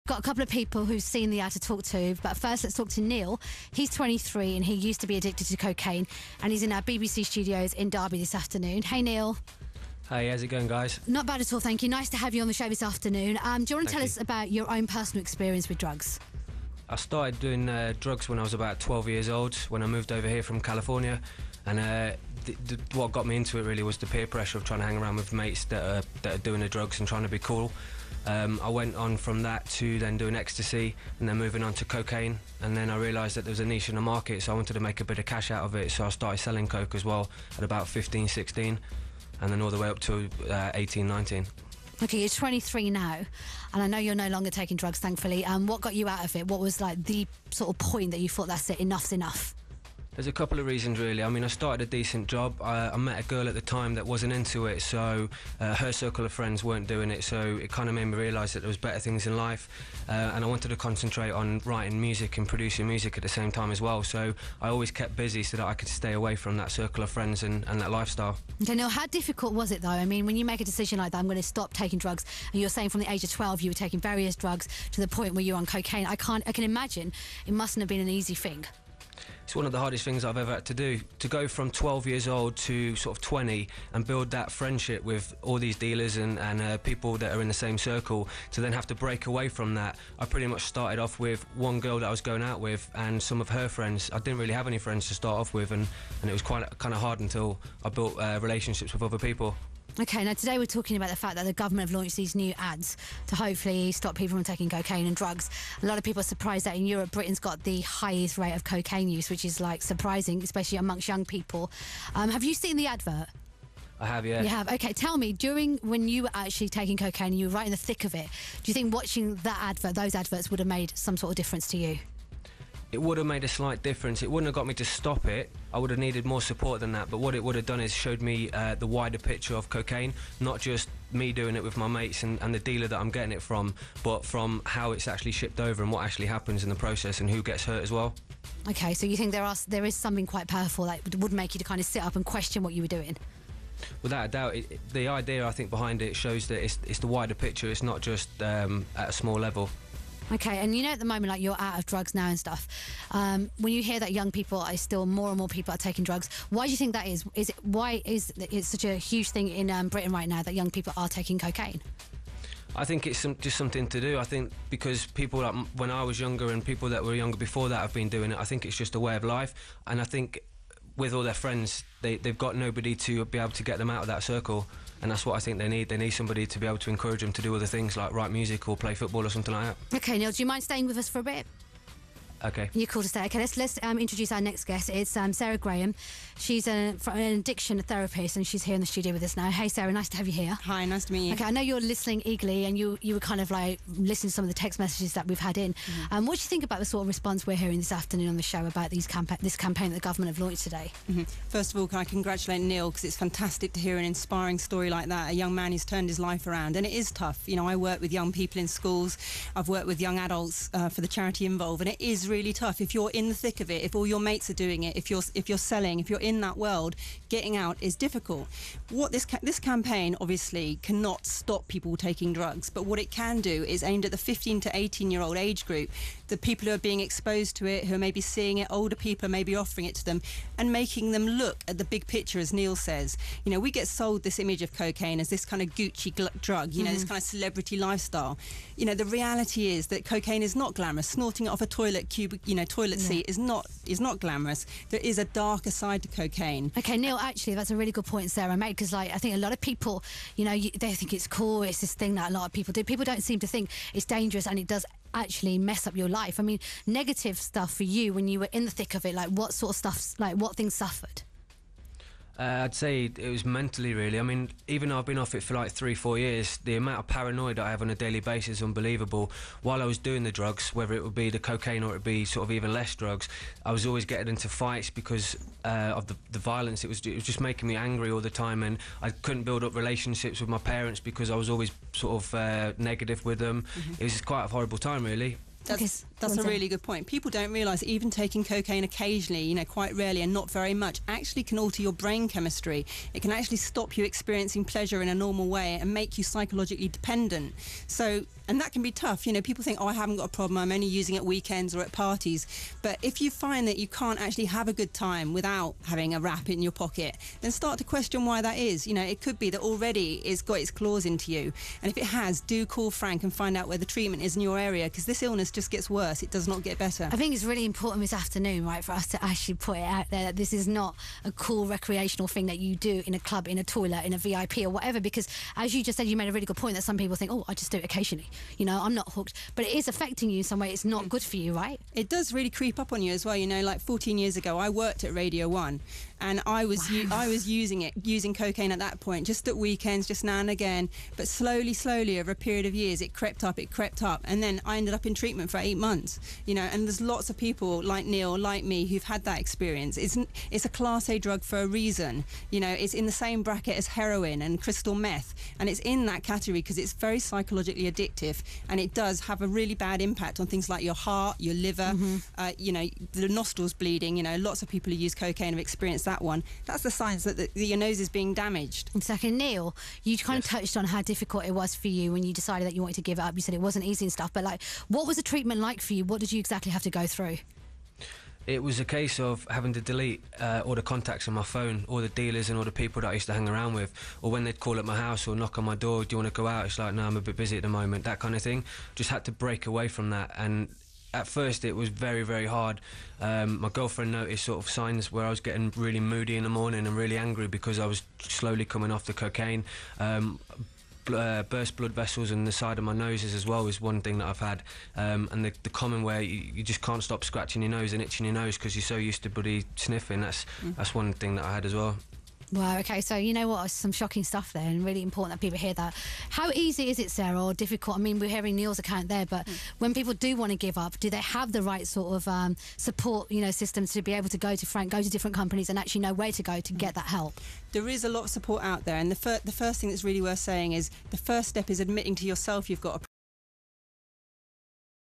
Got a couple of people who've seen the ad to talk to, but first let's talk to Neil. He's 23 and he used to be addicted to cocaine, and he's in our BBC studios in Derby this afternoon. Hey Neil. Hey, how's it going, guys? Not bad at all, thank you. Nice to have you on the show this afternoon. Do you want to tell us about your own personal experience with drugs? I started doing drugs when I was about 12 years old, when I moved over here from California, and what got me into it really was the peer pressure of trying to hang around with mates that are doing the drugs and trying to be cool. I went on from that to then doing ecstasy and then moving on to cocaine, and then I realised that there was a niche in the market, so I wanted to make a bit of cash out of it, so I started selling coke as well at about 15, 16, and then all the way up to 18, 19. Okay, you're 23 now, and I know you're no longer taking drugs, thankfully. What got you out of it? What was like the sort of point that you thought, that's it, enough's enough? There's a couple of reasons, really. I mean, I started a decent job. I met a girl at the time that wasn't into it, so her circle of friends weren't doing it, so it kind of made me realise that there was better things in life, and I wanted to concentrate on writing music and producing music at the same time as well, so I always kept busy so that I could stay away from that circle of friends and that lifestyle. Okay, Neil, how difficult was it, though? I mean, when you make a decision like that, I'm going to stop taking drugs, and you're saying from the age of 12 you were taking various drugs to the point where you're on cocaine, I can imagine it mustn't have been an easy thing. It's one of the hardest things I've ever had to do, to go from 12 years old to sort of 20 and build that friendship with all these dealers and people that are in the same circle, to then have to break away from that. I pretty much started off with one girl that I was going out with and some of her friends. I didn't really have any friends to start off with, and it was kind of hard until I built relationships with other people. Okay, now today we're talking about the fact that the government have launched these new ads to hopefully stop people from taking cocaine and drugs. A lot of people are surprised that in Europe, Britain's got the highest rate of cocaine use, which is like surprising, especially amongst young people. Have you seen the advert? I have, yeah. You have? Okay, tell me, when you were actually taking cocaine and you were right in the thick of it, do you think watching that advert, those adverts, would have made some sort of difference to you? It would have made a slight difference. It wouldn't have got me to stop it. I would have needed more support than that, but what it would have done is showed me the wider picture of cocaine, not just me doing it with my mates and the dealer that I'm getting it from, but from how it's actually shipped over and what actually happens in the process and who gets hurt as well. Okay, so you think there is something quite powerful that would make you to kind of sit up and question what you were doing? Without a doubt, the idea I think behind it shows that it's the wider picture, it's not just at a small level. Okay, and you know at the moment, like, you're out of drugs now and stuff. When you hear that young people are still, more and more people are taking drugs, why do you think that is? Why is it such a huge thing in Britain right now that young people are taking cocaine? I think it's just something to do. I think because people like when I was younger and people that were younger before that have been doing it, I think it's just a way of life. And I think with all their friends, they've got nobody to be able to get them out of that circle. And that's what I think they need. They need somebody to be able to encourage them to do other things like write music or play football or something like that. Okay, Neil, do you mind staying with us for a bit? Okay. You're cool to stay. Okay, let's introduce our next guest. It's Sarah Graham. She's an addiction therapist, and she's here in the studio with us now. Hey, Sarah, nice to have you here. Hi, nice to meet you. Okay, I know you're listening eagerly, and you were kind of like listening to some of the text messages that we've had in. What do you think about the sort of response we're hearing this afternoon on the show about this campaign that the government have launched today? First of all, can I congratulate Neil, because it's fantastic to hear an inspiring story like that, a young man who's turned his life around. And it is tough. You know, I work with young people in schools. I've worked with young adults for the charity Involve, and it is really tough. If you're in the thick of it, if all your mates are doing it, if you're selling, if you're in that world, getting out is difficult. What this campaign obviously cannot stop people taking drugs, but what it can do is aimed at the 15 to 18-year-old age group, the people who are being exposed to it, who are maybe seeing it, older people are maybe offering it to them, and making them look at the big picture, as Neil says. You know, we get sold this image of cocaine as this kind of Gucci drug, you know, this kind of celebrity lifestyle. You know, the reality is that cocaine is not glamorous. Snorting it off a toilet seat is not glamorous. There is a darker side to cocaine. Okay, Neil, actually, that's a really good point Sarah made, because like I think a lot of people, you know, they think it's cool, it's this thing that a lot of people do. People don't seem to think it's dangerous, and it does actually mess up your life. I mean, negative stuff for you when you were in the thick of it, like what sort of stuff, like what things suffered? I'd say it was mentally, really. I mean, even though I've been off it for like 3-4 years, the amount of paranoia that I have on a daily basis is unbelievable. While I was doing the drugs, whether it would be the cocaine or it would be sort of even less drugs, I was always getting into fights because of the violence. It was just making me angry all the time, and I couldn't build up relationships with my parents because I was always sort of negative with them. It was just quite a horrible time, really. That's a really good point. People don't realise even taking cocaine occasionally, quite rarely and not very much, actually can alter your brain chemistry. It can actually stop you experiencing pleasure in a normal way and make you psychologically dependent. And that can be tough. People think, oh, I haven't got a problem, I'm only using it at weekends or at parties. But if you find that you can't actually have a good time without having a wrap in your pocket, then start to question why that is. It could be that already it's got its claws into you. And if it has, do call Frank and find out where the treatment is in your area, because this illness just gets worse. It does not get better. I think it's really important this afternoon, right, for us to actually put it out there that this is not a cool recreational thing that you do in a club, in a toilet, in a VIP or whatever, because as you just said, you made a really good point that some people think, oh, I just do it occasionally. I'm not hooked. But it is affecting you in some way. It's not good for you, right? It does really creep up on you as well. Like 14 years ago, I worked at Radio 1 and I was using cocaine at that point, just at weekends, just now and again. But slowly, over a period of years, it crept up. And then I ended up in treatment for 8 months, and there's lots of people like Neil, like me, who've had that experience. It's a Class A drug for a reason. It's in the same bracket as heroin and crystal meth. And it's in that category because it's very psychologically addictive. And it does have a really bad impact on things like your heart, your liver, the nostrils bleeding. Lots of people who use cocaine have experienced that one. That's the signs that your nose is being damaged. And second, Neil, you kind of touched on how difficult it was for you when you decided that you wanted to give it up. You said it wasn't easy and stuff, but what was the treatment like for you? What did you exactly have to go through? It was a case of having to delete all the contacts on my phone, all the dealers and all the people that I used to hang around with, or when they'd call at my house or knock on my door, do you want to go out? It's like, no, I'm a bit busy at the moment, that kind of thing. Just had to break away from that, and at first it was very, very hard. My girlfriend noticed sort of signs where I was getting really moody in the morning and really angry because I was slowly coming off the cocaine. Burst blood vessels in the side of my noses as well is one thing that I've had, and the common where you just can't stop scratching your nose and itching your nose because you're so used to bloody sniffing. That's one thing that I had as well. Wow, okay, so you know what, some shocking stuff there, and really important that people hear that. How easy is it, Sarah, or difficult? I mean, we're hearing Neil's account there, but when people do want to give up, do they have the right sort of support, systems to be able to go to Frank, go to different companies and actually know where to go to get that help? There is a lot of support out there, and the first thing that's really worth saying is the first step is admitting to yourself you've got a